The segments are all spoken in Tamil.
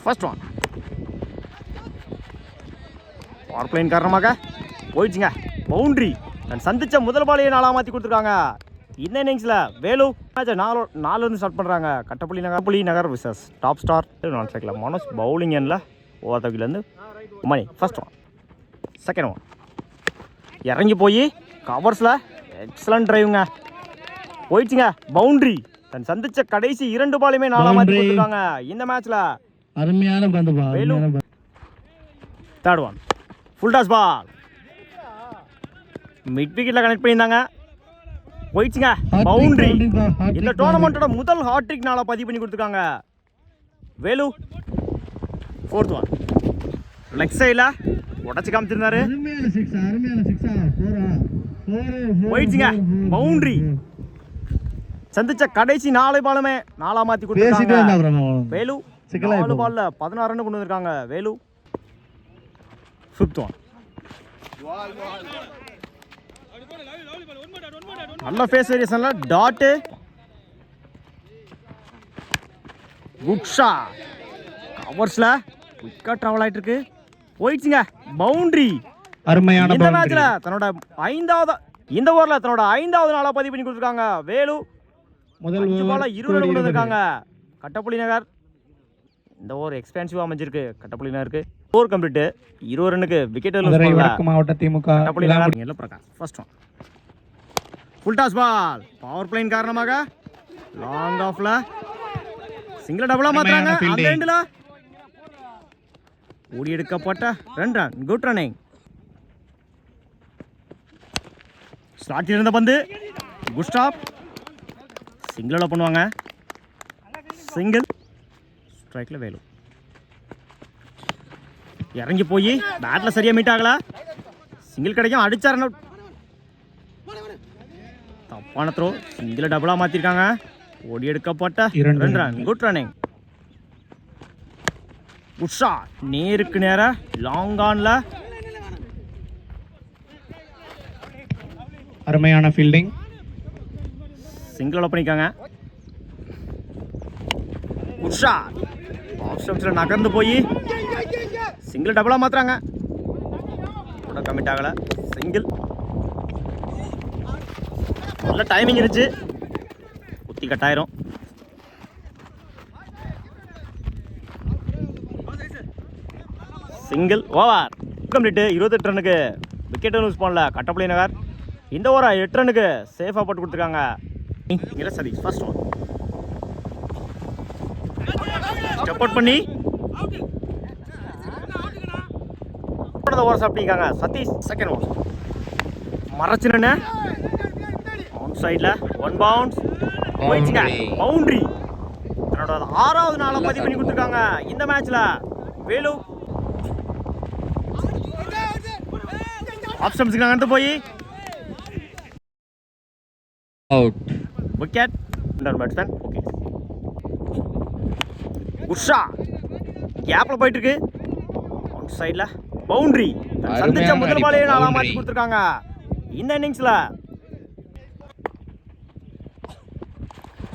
First one. பவர் பிளேயின் காரணமாக போயிடுச்சுங்க. பவுண்ட்ரி. நான் சந்திச்ச முதல் பாலையை 4 மாற்றி கொடுத்துருக்காங்க. இந்த இன்னிங்ஸில் வேலு மேட்சை 4 ஸ்டார்ட் பண்ணுறாங்க. Kattappulli Nagar versus top star நான் சேர்க்கல மனோஜ் பவுலிங் எண்ணில் ஓவர்தவிலேருந்து மணி. First one. Second one. இறங்கி போய் கவர்ஸில் எக்ஸலண்ட் டிரைவுங்க. போயிடுச்சுங்க. பவுண்ட்ரி. தன் சந்திச்ச கடைசி 2 பாலையுமே 4 மாற்றி கொடுத்துருக்காங்க இந்த மேட்ச்சில். அருமையான பந்து Velu. Third one. Full toss ball. Mid விக்கெட்டில் கனெக்ட் பண்ணியிருந்தாங்க. போயிடுச்சுங்க. பவுண்ட்ரி. இந்த டோர்னமெண்ட்டோட முதல் ஹாட்ரிக் 4 பதிவு பண்ணி கொடுத்துருக்காங்க வேலு. Fourth one. லெக் சைடில் உடச்சி காமிச்சிருந்தாரு. போயிடுச்சுங்க. பவுண்ட்ரி. சந்திச்ச கடைசி 4 பாலுமே 4 மாற்றி கொடுத்துருக்காங்க வேலு. 4 பால்ல 16 ரன் கொண்டு வந்திருக்காங்க வேலு. Fifth one. நல்ல ஃபேஸ் வேரியேஷன்ல டாட்டு. Good shot. கவர்ஸ்ல குயிக்கா டிராவல் ஆயிட்டு இருக்கு. போயிடுச்சுங்க. பவுண்ட்ரி. அருமையான இந்த மேட்ச்ல தன்னோட 5வது இந்த ஓவர்ல தன்னோட 5வது நாளா பதிவு பண்ணி கொடுத்துருக்காங்க வேலு. முதல் பால்ல 20 ரன் கொண்டு வந்திருக்காங்க கட்டப்புள்ளி நகர். இந்த ஓவர் எக்ஸ்பென்சிவா அமைஞ்சிருக்கு கட்டப்புள்ளி நகருக்கு. Score complete. 20 ரன்னுக்கு விக்கெட் மாவட்ட DMK Kattappulli Nagar. Prakash first one. Full toss ball. Power பிளேயின் காரணமாக லாங் ஆஃப்ல சிங்கிள் டபுளா மாத்துறாங்க. அந்த எண்ட்ல ஓடி எடுக்கப்பட்ட 2 ரன். Good running. ஸ்லாட்டில் இருந்த பந்து. Good stop. சிங்கிள் பண்ணுவாங்க. சிங்கிள். ஸ்ட்ரைக்கில் வேலு. இறங்கி போய் பேட்டில் சரியாக மீட் ஆகல. சிங்கிள் கிடைக்கும். அடிச்சா ரன் அவுட். தப்பான த்ரோ. சிங்கிள் டபுளாக மாற்றிருக்காங்க. ஓடி எடுக்கப்பட்ட 2 run. Good running. Good shot. நேருக்கு நேர லாங் ஆன்ல. அருமையான ஃபீல்டிங். சிங்கிள் பண்ணிக்காங்க. Good shot. ஆஃப் ஸ்டம்ப்ஸில் நகர்ந்து போய் சிங்கிள் டபுளாக மாற்றுறாங்க. கூட கமிட் ஆகலை. சிங்கிள். நல்ல டைமிங் இருந்துச்சு. குத்தி கட்டாயிரும். சிங்கிள். Over complete. 28 ரன்னுக்கு விக்கெட்டும் லூஸ் பண்ணல கட்டப்புள்ளி நகர். இந்த ஓவரை 8 ரன்னுக்கு சேஃபாக போட்டு கொடுத்துருக்காங்க Satish. First one. Step out பண்ணி ஓவர் சாப்பிட்டிருக்காங்க சதீஷ். Second over. மறைச்சு நின்று அவுட் சைடில் 1 பவுன்ஸ். போயிடுச்சுங்க. பவுண்ட்ரி. தன்னோட 6வது நாளை பதிவு பண்ணி கொடுத்துருக்காங்க இந்த மேட்ச்ல வேலு. ஆஃப் ஸ்டம்ப்ஸ்க்கு நகர்ந்து போய் out. Wicket. Batsman. Okay. Usha கேப்ல போயிட்டு இருக்கு. அவுட் சைடுல பவுண்டரி. சந்திச்ச முதல் பாலையே 4 மாத்தி கொடுத்துருக்காங்க இந்த இன்னிங்ஸ்ல.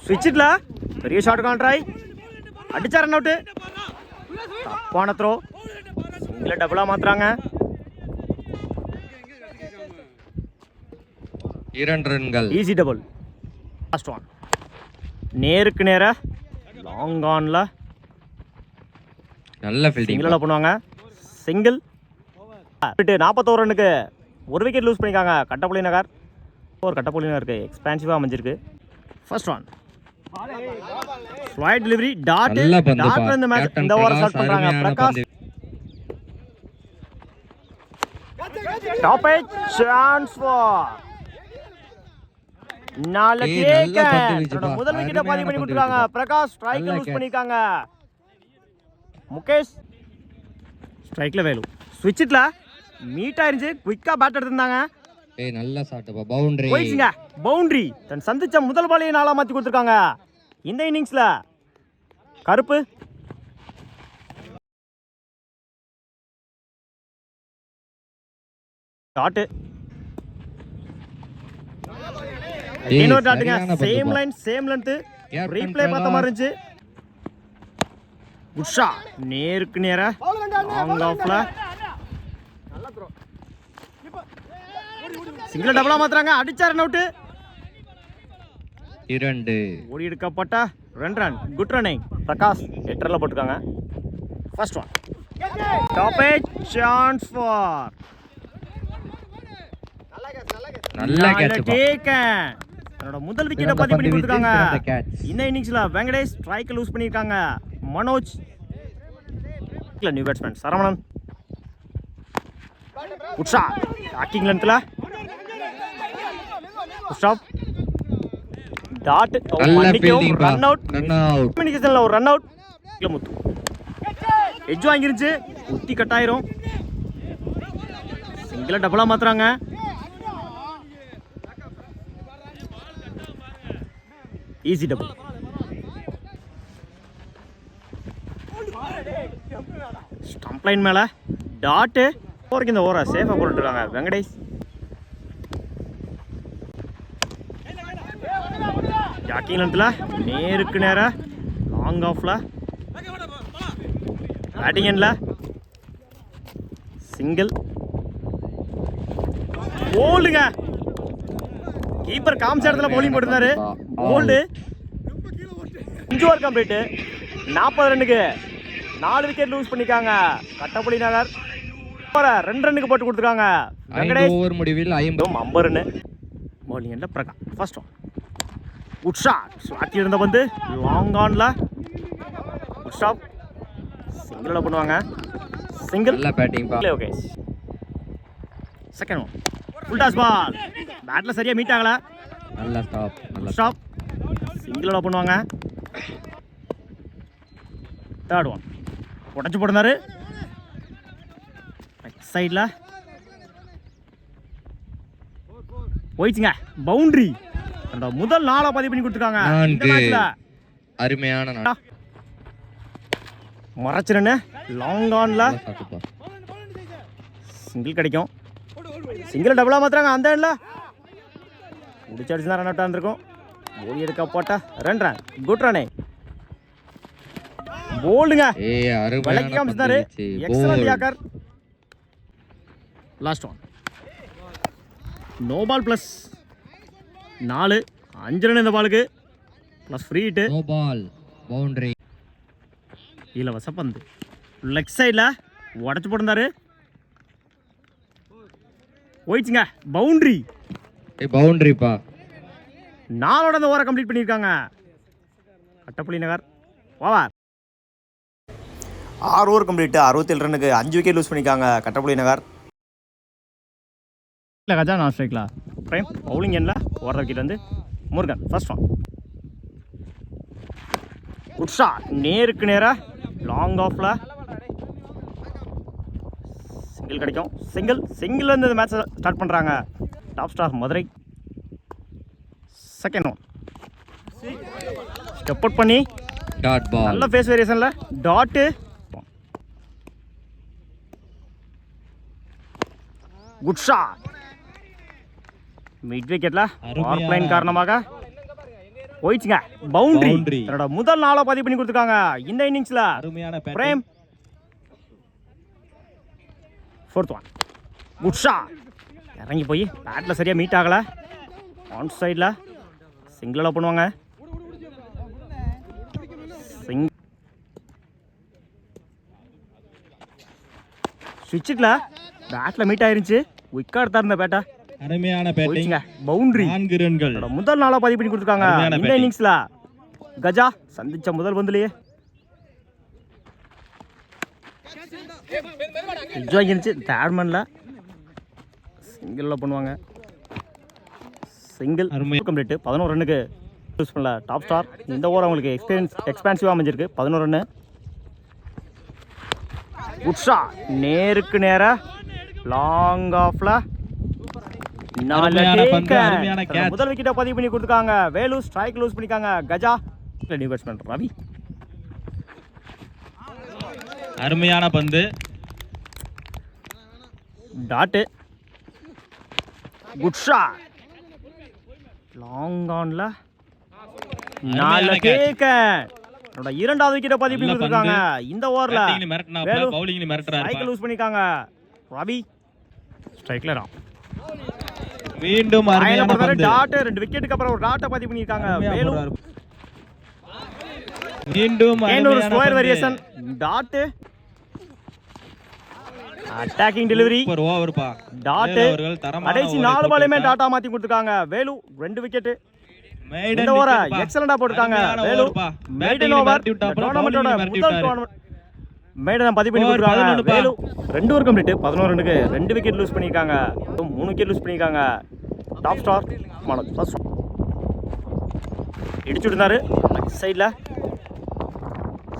ஸ்விட்ச்ல பெரிய ஷாட் கான்ட்ரை. அடிச்சா ரன் அவுட். தப்பான த்ரோ. சிங்கிள் டபுளா மாத்துறாங்க. 2 ரன்கள். Easy double. Last one. நேருக்கு நேர லாங் ஆன்ல நல்ல ஃபீல்டிங் பண்ணுவாங்க. சிங்கிள். 41 ரன்னுக்கு 1 விக்கெட் லூஸ் பண்ணிருக்காங்க கட்டப்புள்ளி நகர். ஒரு கட்டப்புள்ளி நகருக்கு எக்ஸ்பான்சிவா அமைஞ்சிருக்கு. First one. Flight delivery. Dot. டாட்ல இந்த மேட்ச் இந்த ஓவர் ஸ்டார்ட் பண்றாங்க Prakash. Top edge chance for நாலு கேக்க. முதல் விக்கெட்டை பதிவு பண்ணி கொடுத்துருக்காங்க பிரகாஷ். ஸ்ட்ரைக் லூஸ் பண்ணிருக்காங்க முகேஷ். ஸ்ட்ரைக்ல வேலு. ஸ்விட்ச்ல மீட் ஆயிருச்சு. குயிக்கா பேட் எடுத்திருந்தாங்க. நல்ல ஷாட். பவுண்டரி. போயிடுச்சுங்க. பவுண்டரி. தன் சந்திச்ச முதல் பாலையை 4 மாத்தி கொடுத்துருக்காங்க இந்த இன்னிங்ஸ்ல. கருப்பு. டாட். இன்னொரு டாட்டுங்க. Same line same length. Replay பார்த்த மாதிரி இருந்துச்சு. குட் ஷாட் நேருக்கு நேரா லாங் ஆஃப்ல சிங்கிள் டபுளா மாத்துறாங்க. அடிச்சா ரன் அவுட். 2 ஓடி எடுக்கப்பட்ட 2 ரன். Good running. பிரகாஷ் 8 ரன்ல போட்டுருக்காங்க. First one top edge chance for நல்ல கேட்ச் பா. என்னோட முதல் விக்கெட்டை பதிவு பண்ணி கொடுத்துருக்காங்க. கேட்ச் இந்த இன்னிங்ஸ்ல வெங்கடேஷ் ஸ்ட்ரைக் லூஸ் பண்ணியிருக்காங்க. Manoj new batsman Saravanan good shot டாக்கிங் லென்த்ல ஸ்டாப் டாட் நல்ல ஃபீல்டிங் பா. Run out. Run out. கம்யூனிகேஷன்ல ஒரு ரன் அவுட். முத்து எட்ஜ் வாங்கிருச்சு. குத்தி கட் ஆயிரும். சிங்கிளா டபுளா மாத்துறாங்க. Easy double. ஸ்டம்ப் லைன் மேல டாட் ஓவருக்கு இந்த ஓவரை சேஃபா போட்டுட்டு இருக்காங்க வெங்கடேஷ். ஜாக்கிங் லென்த்ல நேருக்கு நேரா லாங் ஆஃப்ல பேட்டிங் எண்ட்ல சிங்கிள் போல்டுங்க. கீப்பர் காமிச்ச இடத்துல பவுலிங் போட்டிருந்தாரு. Bolt 5 over complete. 40 ரன்னுக்கு 4 விக்கெட் லூஸ் பண்ணிருக்காங்க. கட்டப்புலி நகர் 2 ரன்னுக்கு போட்டு கொடுத்துருக்காங்க. 5 ஓவர் முடிவில் 50 ரன். பவுலிங் எண்ட்ல பிரகா ஃபர்ஸ்ட் ஒன் குட் ஷாட். ஸ்வாத்தி இருந்த பந்து லாங் ஆன்ல குட் ஸ்டாப். சிங்கிளோட பண்ணுவாங்க. சிங்கிள். நல்ல பேட்டிங் பா. Okay second one full toss ball. பேட்ல சரியா மீட் ஆகல. நல்ல ஸ்டாப். நல்ல ஸ்டாப். சிங்கிளோட பண்ணுவாங்க. தேர்ட் ஒன் உடச்சு போடுறாரு. சைட்ல போயிடுச்சுங்க. பவுண்டரி. முதல் 4 பதிவு பண்ணி கொடுத்துருக்காங்க. இந்த மேட்ச்ல அருமையான மறைச்சிரன்னு லாங் ஆன்ல சிங்கிள் கிடைக்கும். சிங்கிள் டபுளா மாத்துறாங்க. அந்த எண்ட்ல முடிச்சடிச்சு தான் ரன் அவுட் இருந்திருக்கும். ஓடி எடுக்க போட்ட 2 ரன். Good run. போல்டுங்க விளக்கி காமிச்சிட்டாரு. Excellent yorker. Last one no ball plus 4 5 run. இந்த பாலுக்கு plus free hit. No ball boundary. இலவச பந்து லெக் சைடில் உடச்சு போட்டிருந்தாரு. போயிடுச்சுங்க. பவுண்டரி. பவுண்டரிப்பா. 4 அந்த ஓவரை கம்ப்ளீட் பண்ணியிருக்காங்க. கட்டப்புலி நகர் ஓவர் 6 ஓவர் கம்ப்ளீட். 67 ரன்னுக்கு 5 விக்கெட் லூஸ் பண்ணியிருக்காங்க கட்டப்புலி நகர். இல்லை கஜா நான் ஸ்ட்ரைக்ல பிரைம் பவுலிங் எண்ணில் ஓடுற விக்கெட் வந்து Murugan first one good shot நேருக்கு நேராக லாங் ஆஃப்ல சிங்கிள் கிடைக்கும். சிங்கிள் வந்து இந்த மேட்சை ஸ்டார்ட் பண்ணுறாங்க top star Madurai. Second one step out பண்ணி டாட் பால். நல்ல ஃபேஸ் வேரியேஷன்ல டாட்டு. குட் ஷாட் மிட் விக்கெட்ல பவர் பிளைன் காரணமாக போயிடுச்சுங்க. பவுண்டரி. தன்னோட முதல் 4 பதிவு பண்ணி கொடுத்துருக்காங்க இந்த இன்னிங்ஸ்ல. Prem fourth one good shot. இறங்கி போய் பேட்ல சரியா மீட் ஆகல. ஆன் சைட்ல சிங்கிளா பண்ணுவாங்க. ஸ்விட்சில் பேட்ல மீட் ஆயிருச்சு. விக்கெட் தான் இருந்த பேட்டா. அருமையான பேட்டிங். பவுண்டரி. 4 ரன்கள். முதல் 4 பதிவு பண்ணி கொடுத்துருக்காங்க இந்த இன்னிங்ஸ்ல. கஜா சந்திச்ச முதல் பந்துலயே தேர்மன்ல சிங்கிள்ல பண்ணுவாங்க. Single complete. 11 ரன்னுக்கு யூஸ் பண்ணல டாப் ஸ்டார். இந்த ஓவர் அவங்களுக்கு எக்ஸ்பென்சிவா அமைஞ்சிருக்கு. 11 ரன்னு. குட் ஷாட் நேருக்கு நேரா லாங் ஆஃப்ல முதல் விக்கெட்டை பதிவு பண்ணி கொடுத்துருக்காங்க. வேலு ஸ்ட்ரைக் லூஸ் பண்ணிருக்காங்க. Gaja new batsman Ravi. அருமையான பந்து. டாட். குட் ஷாட் லாங் ஆன்ல 4 கேக்க. என்னோட இரண்டாவது விக்கெட்டை பதிவு நல்ல கொடுத்துருக்காங்க இந்த ஓவர்ல பேட்டிங்ல மிரட்டனாப்ல வேலு பவுலிங்ல மிரட்டறாரு ஸ்ட்ரைக் லூஸ் பண்ணிருக்காங்க ரவி ஸ்ட்ரைக்ல மீண்டும் அருமையான பந்து டாட் 2 விக்கெட்டுக்கு அப்புறம் ஒரு டாட்டை பதிவு பண்ணிருக்காங்க வேலு மீண்டும் ஒரு square variation dot attacking delivery super over பா டாட் அவர்கள் தரமான கடைசி 4 பாலுமே டாட்டா மாத்தி கொடுத்துருக்காங்க வேலு 2 விக்கெட் இந்த ஓவரை எக்ஸலண்டா போட்டுருக்காங்க வேலு மெய்டன் ஓவர் டோர்னமெண்டோட முதல் டோர்னமெண்ட் மெய்டன் பதிவு பண்ணி கொடுத்துருக்காங்க வேலு 2 ஓவர் கம்ப்ளீட் 11 ரன்னுக்கு 2 விக்கெட் லூஸ் பண்ணிருக்காங்க 3 விக்கெட் லூஸ் பண்ணிருக்காங்க டாப் ஸ்டார் ஃபர்ஸ்ட் இடிச்சு விட்டாரு லெஃப்ட் சைடுல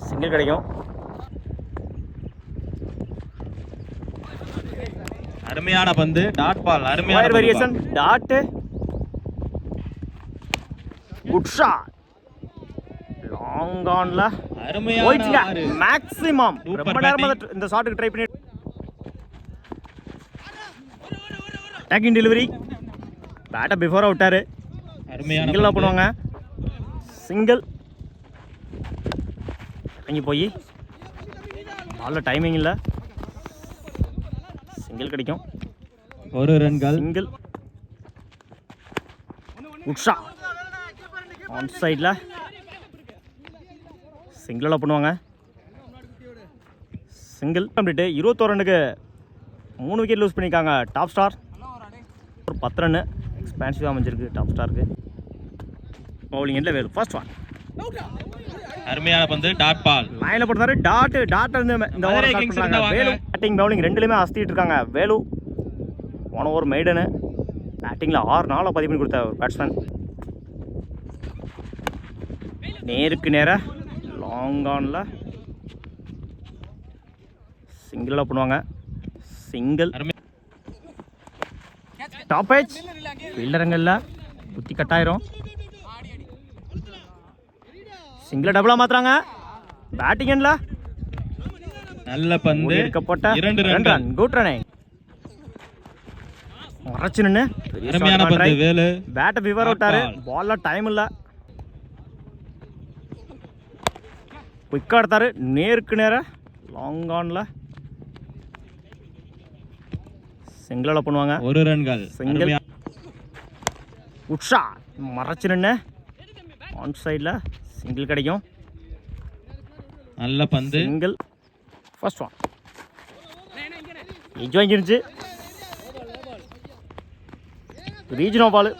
சிங்கிள் கிடைக்கும் அருமையான பந்து டாட் பால் அருமையான fire variation dot good shot long ஆன்ல அருமையான போயிடுங்க ஆறு. மேக்ஸிமம் Super ரொம்ப நேரமா இந்த ஷாட்டுக்கு ட்ரை பண்ணி அட்டாக்கிங் டெலிவரி பேட்டை பிஃபோரா விட்டாரு அருமையான சிங்கிளா பந்து. பண்ணுவாங்க சிங்கிள் இறங்கி போய் பால்ல டைமிங் இல்லை சிங்கிள் கிடைக்கும் ஒரு ரன்கள் சிங்கிள் உட்ஷா ஆன் சைடில் சிங்கிளாக பண்ணுவாங்க சிங்கிள் கம்ப்ளீட்டு 21 ரன்னுக்கு 3 விக்கெட் லூஸ் பண்ணியிருக்காங்க டாப் ஸ்டார் ஒரு 10 ரன்னு எக்ஸ்பான்சிவாக அமைஞ்சிருக்கு டாப் ஸ்டாருக்கு பவுலிங் எண்டில் வேறு ஃபர்ஸ்ட் ஒன் அருமையான பந்து டாட் பால் லைனில் போட்டாரு டாட் இருந்து இந்த ஓவர் மதுரை ஸ்டார்ட் கிங்ஸ் பண்ணுறாங்க இருந்தா வேலு வாங்க. பேட்டிங் பவுலிங் ரெண்டுலையுமே அஸ்திட்டு இருக்காங்க வேலு போன ஓவர் மெய்டனு பேட்டிங்கில் 6 நாளாக பதிவு பண்ணி கொடுத்த ஒரு பேட்ஸ்மேன் நேருக்கு நேராக லாங் ஆனில் சிங்கிளாக பண்ணுவாங்க சிங்கிள் டாப் ஏஜ் ஃபீல்டருங்களில் குத்தி கட்டாயிரும் சிங்கிளை டபுளாக மாற்றுறாங்க பேட்டிங் எண்டில் நல்ல பந்து எடுக்கப்பட்ட 2 ரன் ரன் குட் ரன் மறைச்சு நின்று அருமையான பந்து வேலு பேட்டை விவர் விட்டாரு பால்ல டைம் இல்ல குயிக்கா எடுத்தாரு நேருக்கு நேர லாங் ஆன்ல சிங்கிளால பண்ணுவாங்க ஒரு ரன்கள் சிங்கிள் உட்ஷா மறைச்சு நின்று ஆன் சைடில் சிங்கிள் கிடைக்கும் நல்ல பந்து சிங்கிள் ஃபர்ஸ்ட் ஒன் எஜ் வாங்கிருச்சு ரீஜனோ பால்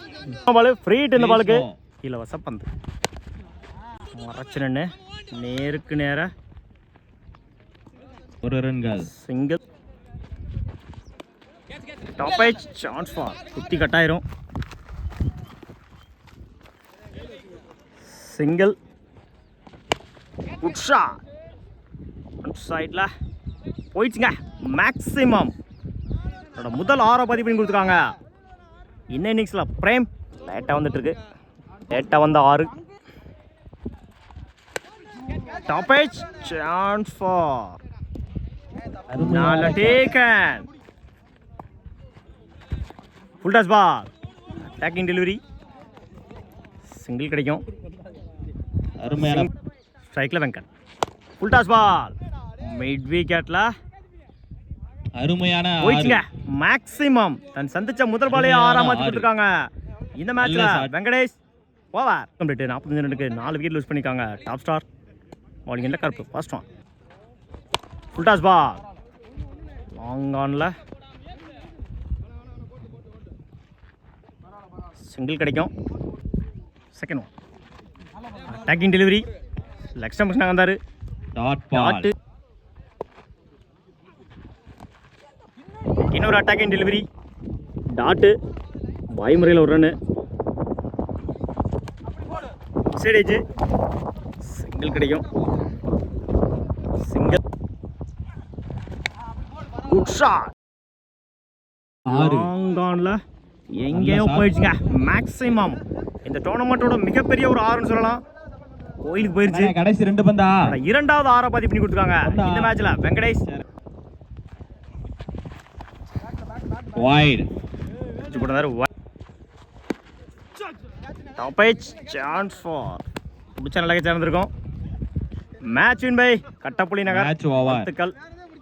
ஃப்ரீ ஹிட் இந்த பாலுக்கு இலவச பந்து மறைச்சு நின்று நேருக்கு நேர ஒரு ரன்கள் single top edge chance for குத்தி கட்டாயிரும் சிங்கிள் குட் ஷாட் சைடில் போயிடுச்சுங்க மேக்ஸிமம் என்னோட முதல் 6 பதிவு பண்ணி கொடுத்துருக்காங்க இந்த இன்னிங்ஸில் பிரேம் லேட்டாக வந்துட்டுருக்கு லேட்டாக வந்த 6 டாப் ஏஜ் சான்ஸ் ஃபார் நால taken full toss ball attacking delivery single கிடைக்கும் அருமையான ஸ்ட்ரைக்கில் Venkat full toss ball mid விக்கெட்டில் அருமையான போயிடுச்சுங்க மேக்ஸிமம் தன் சந்திச்ச முதல் பாலே 6 மாற்றி கொடுத்துருக்காங்க இந்த மேட்ச்ல நல்ல shot. வெங்கடேஷ் ஓவர் கம்ப்ளீட் 45 ரன்னுக்கு 4 விக்கெட் லூஸ் பண்ணிருக்காங்க டாப் ஸ்டார் பவுலிங் எண்ணில் கருப்பு first one full toss ball long ஆன்ல சிங்கிள் கிடைக்கும் second one attacking delivery leg stump வந்தாரு டாட் பால் டாட் இன்னொரு அட்டாக்கிங் டெலிவரி டாட்டு வாய்முறையில் ஒரு ரன்னு சைடேஜ் சிங்கிள் கிடைக்கும் சிங்கிள் குட் ஷாட் லாங் ஆன்ல எங்கேயோ போயிடுச்சுங்க மேக்ஸிமம் இந்த டோர்னமெண்ட்டோட மிகப்பெரிய ஒரு 6ன்னு சொல்லலாம் கோயிலுக்கு போயிருச்சு கடைசி 2 பந்தா ஆனா இரண்டாவது 6 பதிவு பண்ணி கொடுத்துருக்காங்க இந்த மேட்ச்ல Venkatesh wide top edge chance for பிடிச்ச நல்லா சேர்ந்துருக்கோம் match win by Kattappuli Nagar. Match over. வாழ்த்துக்கள்.